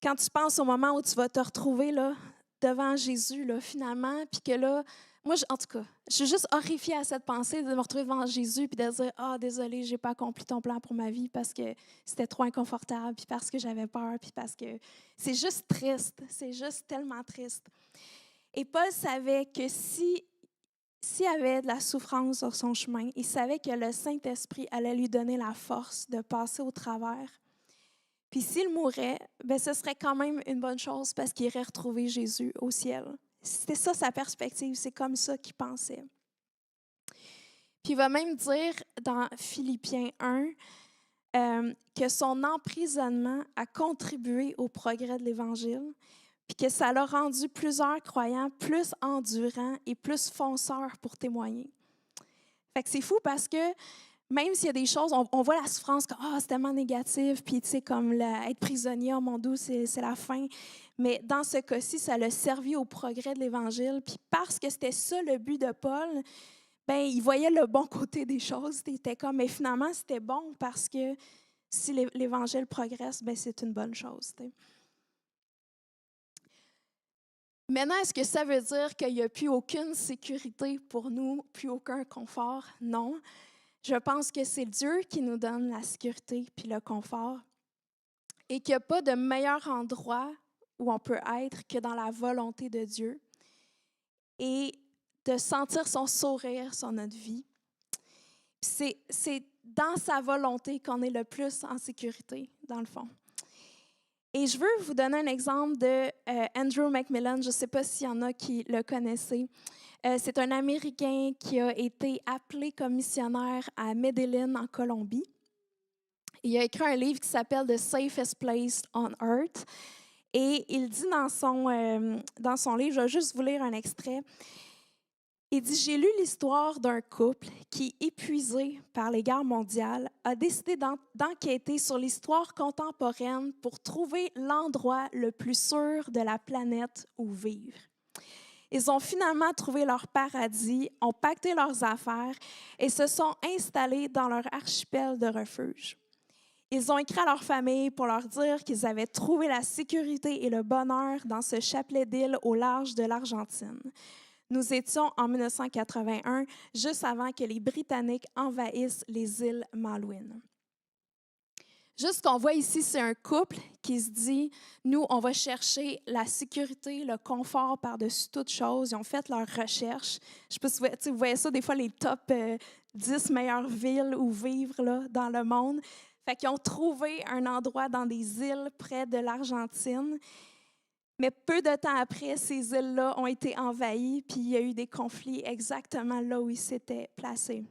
Quand tu penses au moment où tu vas te retrouver là, devant Jésus, là, finalement, puis que là, moi, en tout cas, je suis juste horrifiée à cette pensée de me retrouver devant Jésus puis de dire « Ah, désolé, je n'ai pas accompli ton plan pour ma vie parce que c'était trop inconfortable, puis parce que j'avais peur, puis parce que... » C'est juste triste, c'est juste tellement triste. Et Paul savait que s'il y avait de la souffrance sur son chemin, il savait que le Saint-Esprit allait lui donner la force de passer au travers. Puis s'il mourait, ben ce serait quand même une bonne chose parce qu'il irait retrouver Jésus au ciel. C'était ça sa perspective, c'est comme ça qu'il pensait. Puis il va même dire dans Philippiens 1 que son emprisonnement a contribué au progrès de l'Évangile, puis que ça l'a rendu plusieurs croyants plus endurants et plus fonceurs pour témoigner. Fait que c'est fou parce que même s'il y a des choses, on voit la souffrance comme c'est tellement négatif, puis tu sais, comme être prisonnier, oh mon Dieu, c'est la fin. Mais dans ce cas-ci, ça l'a servi au progrès de l'Évangile. Puis parce que c'était ça le but de Paul, ben il voyait le bon côté des choses. C'était comme, mais finalement, c'était bon parce que si l'Évangile progresse, ben c'est une bonne chose. T'sais. Maintenant, est-ce que ça veut dire qu'il n'y a plus aucune sécurité pour nous, plus aucun confort? Non. Je pense que c'est Dieu qui nous donne la sécurité puis le confort et qu'il n'y a pas de meilleur endroit où on peut être que dans la volonté de Dieu et de sentir son sourire sur notre vie. C'est dans sa volonté qu'on est le plus en sécurité, dans le fond. Et je veux vous donner un exemple de Andrew McMillan. Je ne sais pas s'il y en a qui le connaissez. C'est un Américain qui a été appelé comme missionnaire à Medellín, en Colombie. Il a écrit un livre qui s'appelle « The Safest Place on Earth ». Et il dit dans son livre, je vais juste vous lire un extrait, il dit « J'ai lu l'histoire d'un couple qui, épuisé par les guerres mondiales, a décidé d'enquêter sur l'histoire contemporaine pour trouver l'endroit le plus sûr de la planète où vivre. Ils ont finalement trouvé leur paradis, ont pacté leurs affaires et se sont installés dans leur archipel de refuge. Ils ont écrit à leur famille pour leur dire qu'ils avaient trouvé la sécurité et le bonheur dans ce chapelet d'îles au large de l'Argentine. Nous étions en 1981, juste avant que les Britanniques envahissent les îles Malouines. » Juste ce qu'on voit ici, c'est un couple qui se dit, nous, on va chercher la sécurité, le confort par-dessus toute chose. Ils ont fait leurs recherches. Je sais pas si vous voyez ça, des fois, les top 10 meilleures villes où vivre là, dans le monde. Fait qu'ils ont trouvé un endroit dans des îles près de l'Argentine. Mais peu de temps après, ces îles-là ont été envahies, puis il y a eu des conflits exactement là où ils s'étaient placés.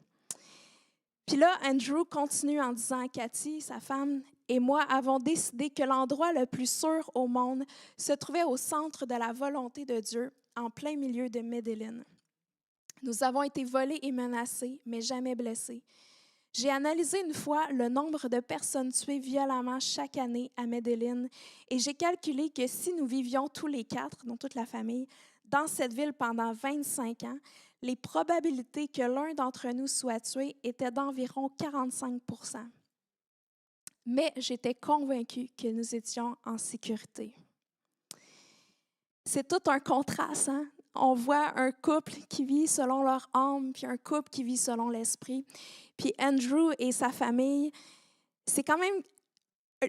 Puis là, Andrew continue en disant, Cathy, sa femme, et moi avons décidé que l'endroit le plus sûr au monde se trouvait au centre de la volonté de Dieu, en plein milieu de Medellín. Nous avons été volés et menacés, mais jamais blessés. J'ai analysé une fois le nombre de personnes tuées violemment chaque année à Medellín et j'ai calculé que si nous vivions tous les 4, dont toute la famille, dans cette ville pendant 25 ans, les probabilités que l'un d'entre nous soit tué étaient d'environ 45 %. Mais j'étais convaincue que nous étions en sécurité. C'est tout un contraste, hein? On voit un couple qui vit selon leur âme, puis un couple qui vit selon l'esprit. Puis Andrew et sa famille, c'est quand même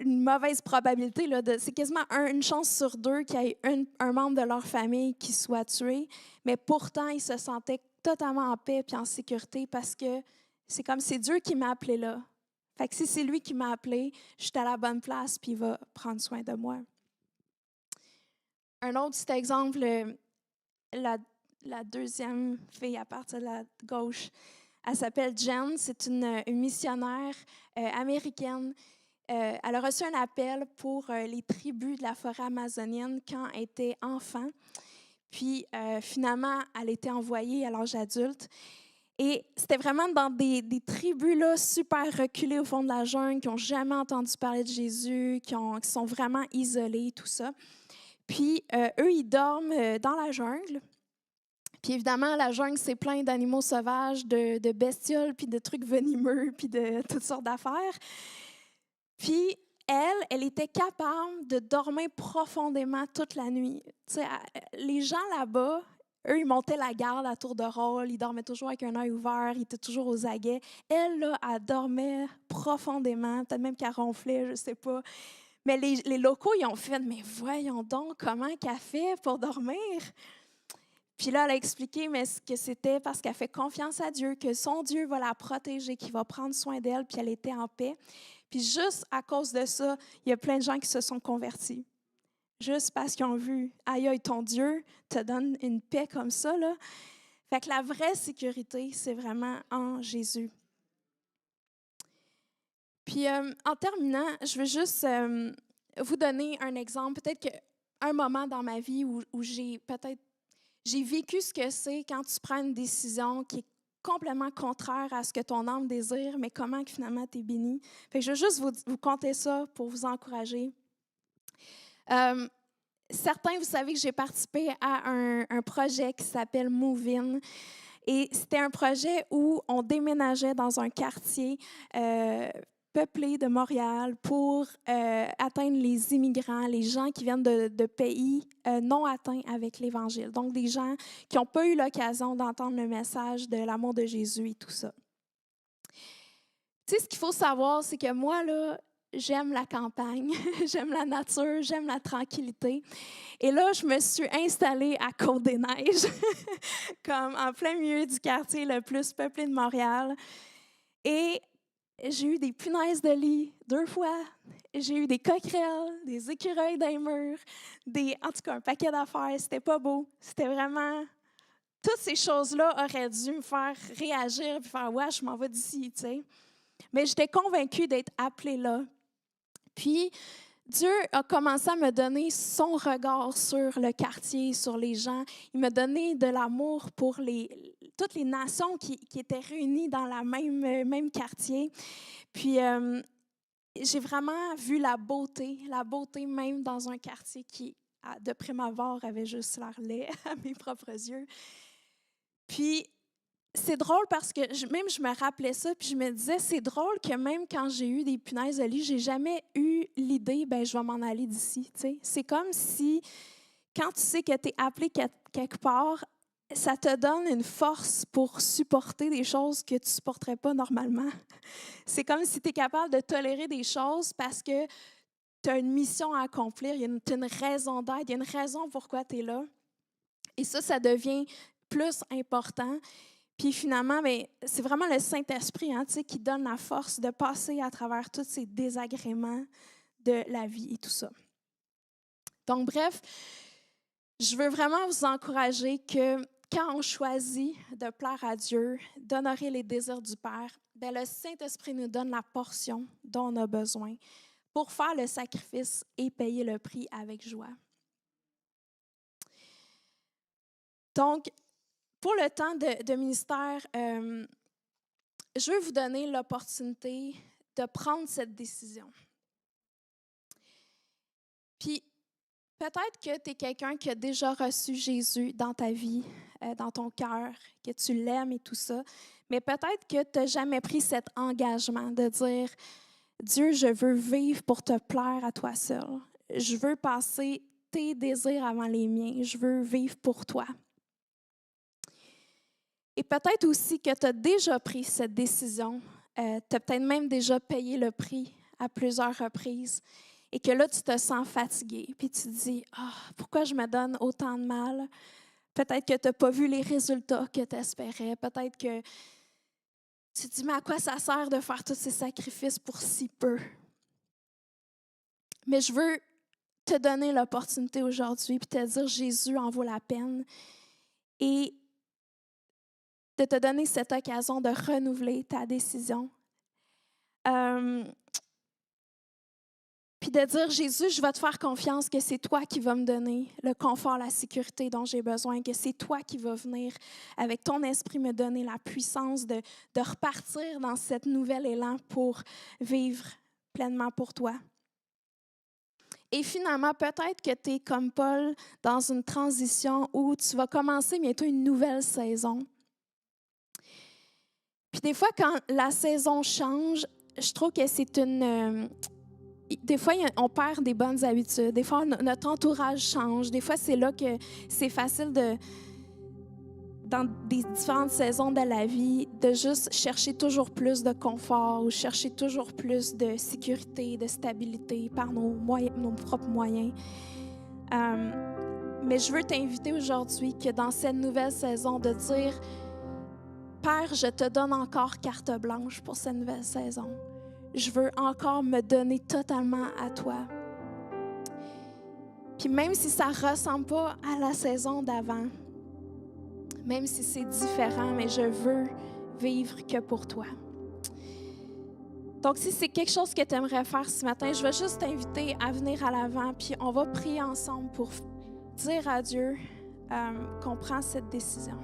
une mauvaise probabilité. C'est quasiment une chance sur 2 qu'il y ait un membre de leur famille qui soit tué. Mais pourtant, ils se sentaient totalement en paix et en sécurité parce que c'est comme c'est Dieu qui m'a appelé là. Fait que si c'est lui qui m'a appelé, je suis à la bonne place puis il va prendre soin de moi. Un autre petit exemple, la, la deuxième fille à partir de la gauche, elle s'appelle Jen. C'est une missionnaire américaine. Elle a reçu un appel pour les tribus de la forêt amazonienne quand elle était enfant. Puis, finalement, elle a été envoyée à l'âge adulte. Et c'était vraiment dans des tribus là, super reculées au fond de la jungle, qui n'ont jamais entendu parler de Jésus, qui sont vraiment isolés, tout ça. Puis, eux, ils dorment dans la jungle. Puis, évidemment, la jungle, c'est plein d'animaux sauvages, de bestioles, puis de trucs venimeux, puis de toutes sortes d'affaires. Puis, elle était capable de dormir profondément toute la nuit. Tu sais, les gens là-bas, eux, ils montaient la garde à tour de rôle, ils dormaient toujours avec un œil ouvert, ils étaient toujours aux aguets. Elle, là, elle dormait profondément, peut-être même qu'elle ronflait, je ne sais pas. Mais les locaux, ils ont fait « Mais voyons donc, comment qu'elle fait pour dormir? » Puis là, elle a expliqué mais que c'était parce qu'elle fait confiance à Dieu, que son Dieu va la protéger, qu'il va prendre soin d'elle, puis elle était en paix. Puis juste à cause de ça, il y a plein de gens qui se sont convertis. Juste parce qu'ils ont vu, aïe, aïe, ton Dieu te donne une paix comme ça, là. Fait que la vraie sécurité, c'est vraiment en Jésus. Puis en terminant, je veux juste vous donner un exemple. Peut-être qu'un moment dans ma vie où j'ai vécu ce que c'est quand tu prends une décision qui est complètement contraire à ce que ton âme désire, mais comment que finalement tu es béni. Fait que je veux juste vous conter ça pour vous encourager. Certains, vous savez que j'ai participé à un projet qui s'appelle Move In. Et c'était un projet où on déménageait dans un quartier peuplé de Montréal pour atteindre les immigrants, les gens qui viennent de pays non atteints avec l'Évangile. Donc, des gens qui n'ont pas eu l'occasion d'entendre le message de l'amour de Jésus et tout ça. Tu sais, ce qu'il faut savoir, c'est que moi, là, j'aime la campagne, j'aime la nature, j'aime la tranquillité. Et là, je me suis installée à Côte-des-Neiges, comme en plein milieu du quartier le plus peuplé de Montréal. Et j'ai eu des punaises de lit 2 fois. J'ai eu des coquerelles, des écureuils dans les murs, en tout cas, un paquet d'affaires. C'était pas beau. C'était vraiment... Toutes ces choses-là auraient dû me faire réagir et faire « Ouais, je m'en vais d'ici », tu sais. Mais j'étais convaincue d'être appelée là. Puis, Dieu a commencé à me donner son regard sur le quartier, sur les gens. Il m'a donné de l'amour pour toutes les nations qui étaient réunies dans le même quartier. Puis, j'ai vraiment vu la beauté même dans un quartier qui, de prime abord, avait juste l'air laid à mes propres yeux. Puis, c'est drôle parce que même je me rappelais ça, puis je me disais, c'est drôle que même quand j'ai eu des punaises de lit, j'ai jamais eu l'idée, ben je vais m'en aller d'ici. C'est comme si, quand tu sais que tu es appelé quelque part, ça te donne une force pour supporter des choses que tu ne supporterais pas normalement. C'est comme si tu es capable de tolérer des choses parce que tu as une mission à accomplir, il y a une raison d'être, il y a une raison pourquoi tu es là. Et ça devient plus important. Puis finalement, c'est vraiment le Saint-Esprit qui donne la force de passer à travers tous ces désagréments de la vie et tout ça. Donc bref, je veux vraiment vous encourager que quand on choisit de plaire à Dieu, d'honorer les désirs du Père, le Saint-Esprit nous donne la portion dont on a besoin pour faire le sacrifice et payer le prix avec joie. Donc, pour le temps de ministère, je veux vous donner l'opportunité de prendre cette décision. Puis, peut-être que tu es quelqu'un qui a déjà reçu Jésus dans ta vie, dans ton cœur, que tu l'aimes et tout ça, mais peut-être que tu n'as jamais pris cet engagement de dire « Dieu, je veux vivre pour te plaire à toi seul. Je veux passer tes désirs avant les miens. Je veux vivre pour toi. » Et peut-être aussi que tu as déjà pris cette décision, tu as peut-être même déjà payé le prix à plusieurs reprises et que là, tu te sens fatigué. Puis tu te dis, pourquoi je me donne autant de mal? Peut-être que tu n'as pas vu les résultats que tu espérais. Peut-être que tu te dis, mais à quoi ça sert de faire tous ces sacrifices pour si peu? Mais je veux te donner l'opportunité aujourd'hui, puis te dire Jésus en vaut la peine. Et de te donner cette occasion de renouveler ta décision. Puis de dire, Jésus, je vais te faire confiance que c'est toi qui vas me donner le confort, la sécurité dont j'ai besoin, que c'est toi qui vas venir avec ton esprit me donner la puissance de repartir dans cet nouvel élan pour vivre pleinement pour toi. Et finalement, peut-être que tu es comme Paul dans une transition où tu vas commencer bientôt une nouvelle saison. Puis des fois, quand la saison change, je trouve que c'est une... Des fois, on perd des bonnes habitudes. Des fois, notre entourage change. Des fois, c'est là que c'est facile dans des différentes saisons de la vie, de juste chercher toujours plus de confort ou chercher toujours plus de sécurité, de stabilité par nos propres moyens. Mais je veux t'inviter aujourd'hui que dans cette nouvelle saison, de dire, Père, je te donne encore carte blanche pour cette nouvelle saison. Je veux encore me donner totalement à toi. Puis même si ça ne ressemble pas à la saison d'avant, même si c'est différent, mais je veux vivre que pour toi. Donc, si c'est quelque chose que tu aimerais faire ce matin, je vais juste t'inviter à venir à l'avant, puis on va prier ensemble pour dire à Dieu qu'on prend cette décision.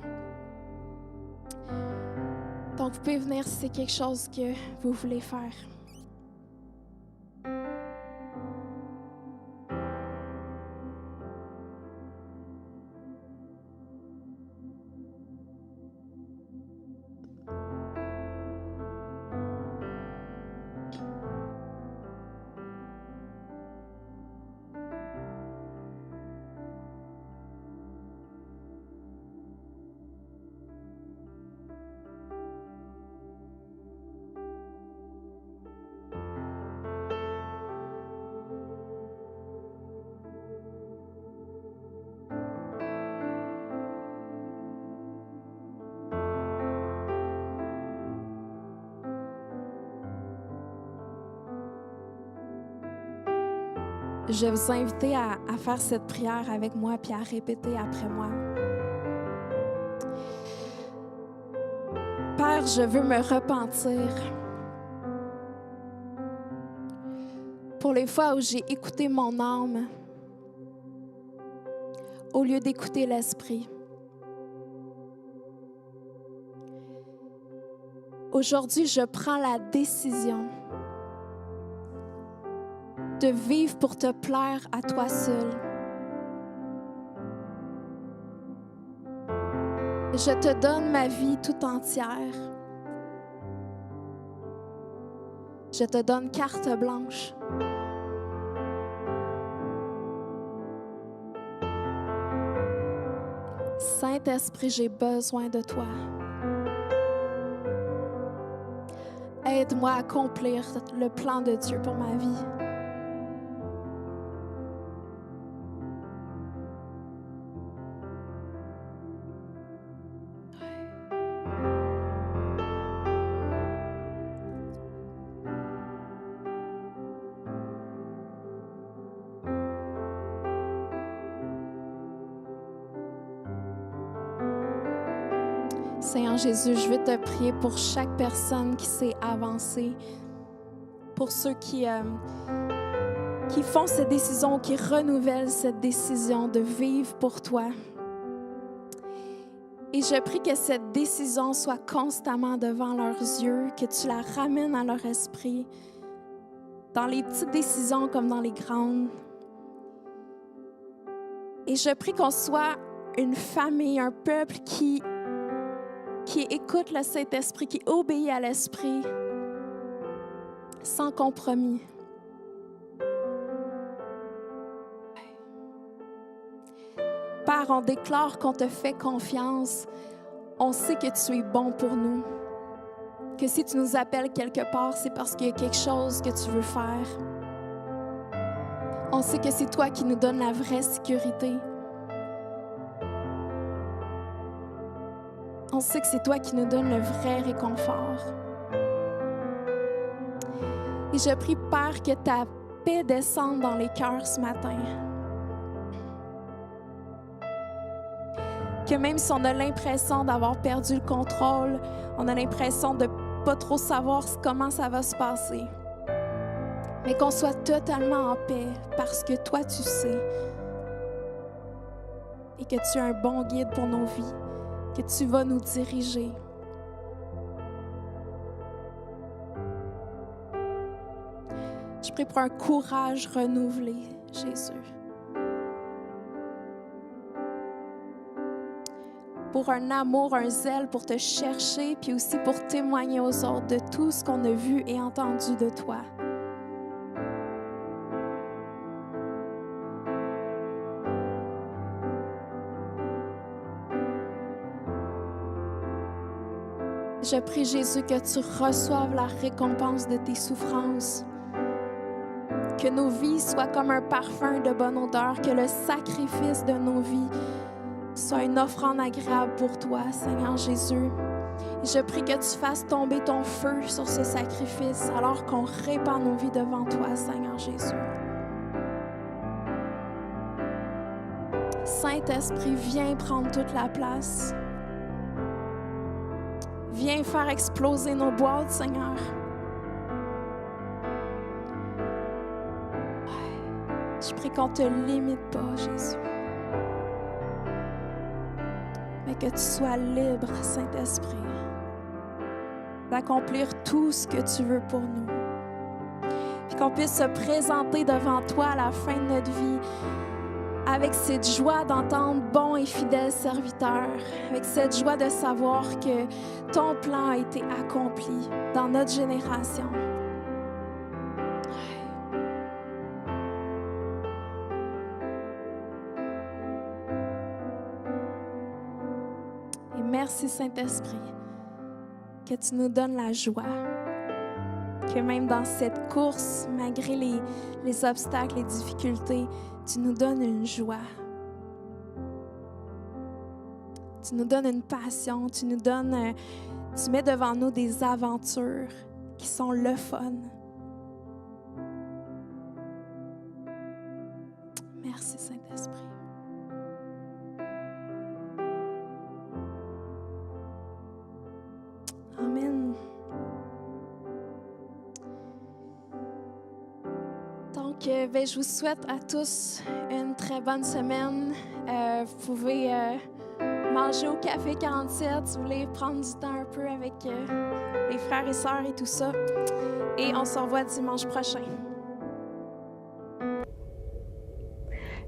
Donc, vous pouvez venir si c'est quelque chose que vous voulez faire. Je vais vous inviter à faire cette prière avec moi puis à répéter après moi. Père, je veux me repentir pour les fois où j'ai écouté mon âme au lieu d'écouter l'esprit. Aujourd'hui, je prends la décision de vivre pour te plaire à toi seul. Je te donne ma vie tout entière. Je te donne carte blanche. Saint-Esprit, j'ai besoin de toi. Aide-moi à accomplir le plan de Dieu pour ma vie. Seigneur Jésus, je veux te prier pour chaque personne qui s'est avancée, pour ceux qui font cette décision, qui renouvellent cette décision de vivre pour toi. Et je prie que cette décision soit constamment devant leurs yeux, que tu la ramènes à leur esprit, dans les petites décisions comme dans les grandes. Et je prie qu'on soit une famille, un peuple qui écoute le Saint-Esprit, qui obéit à l'Esprit sans compromis. Père, on déclare qu'on te fait confiance. On sait que tu es bon pour nous. Que si tu nous appelles quelque part, c'est parce qu'il y a quelque chose que tu veux faire. On sait que c'est toi qui nous donnes la vraie sécurité. On sait que c'est toi qui nous donnes le vrai réconfort. Et je prie, Père, que paix descende dans les cœurs ce matin. Que même si on a l'impression d'avoir perdu le contrôle, on a l'impression de ne pas trop savoir comment ça va se passer, mais qu'on soit totalement en paix parce que toi, tu sais et que tu es un bon guide pour nos vies, que tu vas nous diriger. Je prie pour un courage renouvelé, Jésus. Pour un amour, un zèle pour te chercher, puis aussi pour témoigner aux autres de tout ce qu'on a vu et entendu de toi. Je prie, Jésus, que tu reçoives la récompense de tes souffrances. Que nos vies soient comme un parfum de bonne odeur, que le sacrifice de nos vies soit une offrande agréable pour toi, Seigneur Jésus. Et je prie que tu fasses tomber ton feu sur ce sacrifice alors qu'on répand nos vies devant toi, Seigneur Jésus. Saint-Esprit, viens prendre toute la place. Viens faire exploser nos boîtes, Seigneur. Je prie qu'on ne te limite pas, Jésus. Mais que tu sois libre, Saint-Esprit, d'accomplir tout ce que tu veux pour nous. Puis qu'on puisse se présenter devant toi à la fin de notre vie avec cette joie d'entendre bon et fidèle serviteur, avec cette joie de savoir que ton plan a été accompli dans notre génération. Et merci Saint-Esprit que tu nous donnes la joie, que même dans cette course, malgré les obstacles, les difficultés, tu nous donnes une joie. Tu nous donnes une passion, tu mets devant nous des aventures qui sont le fun. Merci Saint-Esprit. Amen. Donc, je vous souhaite à tous une très bonne semaine. Vous pouvez manger au Café 47 si vous voulez prendre du temps un peu avec les frères et sœurs et tout ça. Et on se revoit dimanche prochain.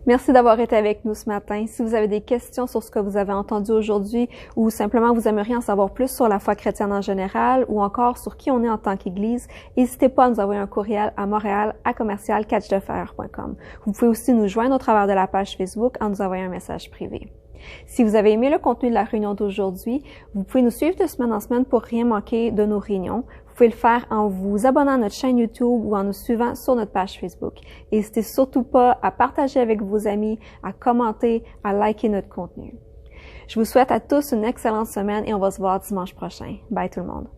Merci d'avoir été avec nous ce matin. Si vous avez des questions sur ce que vous avez entendu aujourd'hui ou simplement vous aimeriez en savoir plus sur la foi chrétienne en général ou encore sur qui on est en tant qu'Église, n'hésitez pas à nous envoyer un courriel à montréal@catchdefr.com. Vous pouvez aussi nous joindre au travers de la page Facebook en nous envoyant un message privé. Si vous avez aimé le contenu de la réunion d'aujourd'hui, vous pouvez nous suivre de semaine en semaine pour rien manquer de nos réunions. Vous pouvez le faire en vous abonnant à notre chaîne YouTube ou en nous suivant sur notre page Facebook. N'hésitez surtout pas à partager avec vos amis, à commenter, à liker notre contenu. Je vous souhaite à tous une excellente semaine et on va se voir dimanche prochain. Bye tout le monde.